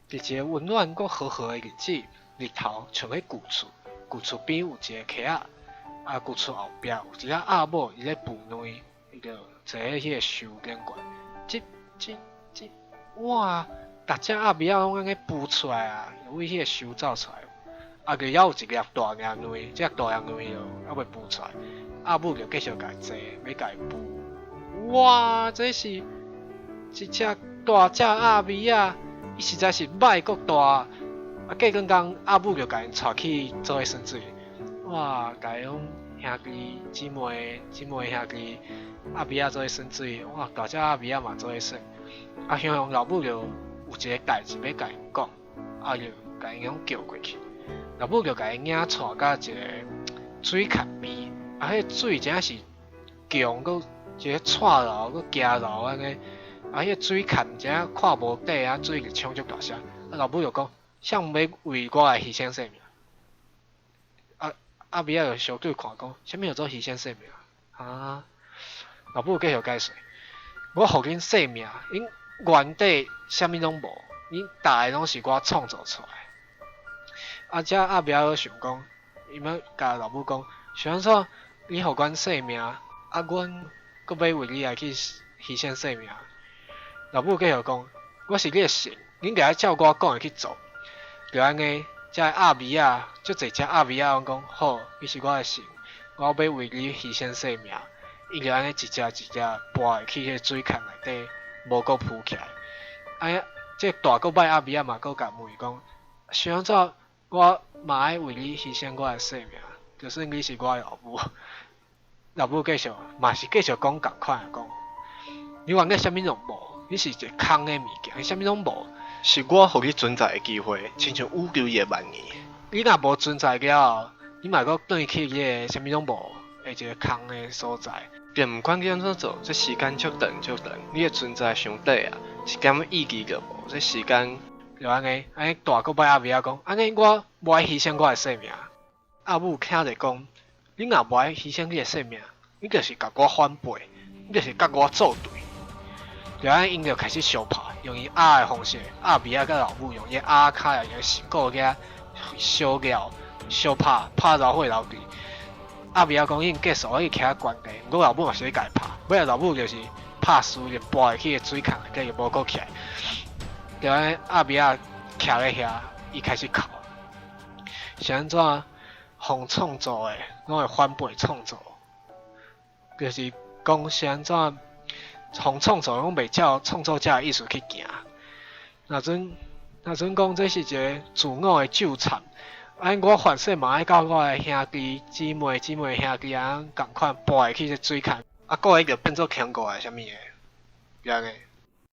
伫一个温暖佮和和的日子，日头像喺旧厝，旧厝边有一个溪仔，旧厝后壁有一个阿某伊咧孵卵，伊就坐喺迄个树顶悬，吱吱吱，哇！逐只鸭咪仔拢安尼孵出来啊，为迄个树走出来，就还有一粒大粒卵，即个大粒卵就还未孵出来，阿母就继续家坐，要家孵。哇！这是一只大只鸭咪仔，伊实在是歹够大，过两工阿母就甲因带去做伙生水，哇！甲伊讲兄弟姊妹兄弟鸭咪仔做伙生水，哇！大只鸭咪仔嘛做伙生，向老母就有一个代志要甲因讲，就甲因叫过去，老母就甲因领带到一个水坎边，迄水真是强，搁一个串流，搁行流安尼。迄个水坎真看无底水就冲足大声。老母就讲，谁要为我来牺牲性命？阿咪仔就相对看讲，啥物叫做牺牲性命？老母继续解释，我互恁性命，恁原底啥物拢无，恁逐个拢是我创造出来。遮阿咪仔想讲，伊要甲老母讲，是安怎？你互阮性命，阮搁要为你来去牺牲性命？老母继续讲，我是你的神，恁家照我讲的去做。就安尼，遮鸭咪仔，足侪只鸭咪仔讲好，你是我的神，我要为你牺牲性命。伊就安尼一只一只搬去迄个水坑内底，无搁浮起来。这大个摆鸭咪仔嘛，搁甲问讲，是安怎？我嘛爱为你牺牲我的性命，就算你是我的老母。老母继续嘛是继续讲共款的讲，你原来啥物拢无。你是一个空的物件，你啥物拢无，是我互你存在的机会，亲像宇宙的万年。你若无存在了后，你嘛搁转去迄个啥物拢无的一个空的所在。便毋管你安怎做，这时间足长，你的存在上底一点意义都无。这时间就安尼大个摆阿咪仔讲，安尼我无爱牺牲我的性命。阿母听着讲，你若无爱牺牲你的性命，你就是甲我反背，你就是甲我作对。就安因就开始相拍，用伊鸭的方式，鸭咪仔甲老母用伊鸭骹用身骨去相咬、相拍老血流滴。鸭咪仔讲已经结束，伊徛悬地，毋过老母嘛是咧家拍，尾仔老母就是拍输就搬去个水坑内底就无搁起来。就安鸭咪仔徛咧遐，伊开始哭，是安怎？互创造的，拢会反背创造，就是讲是安怎？互创造拢袂照创造者的意思去行。若阵讲这是一个自我的纠缠，我反说嘛爱甲我的兄弟姊妹兄弟共款搬去这水坑，个个就变做强过来啥物的，就安尼。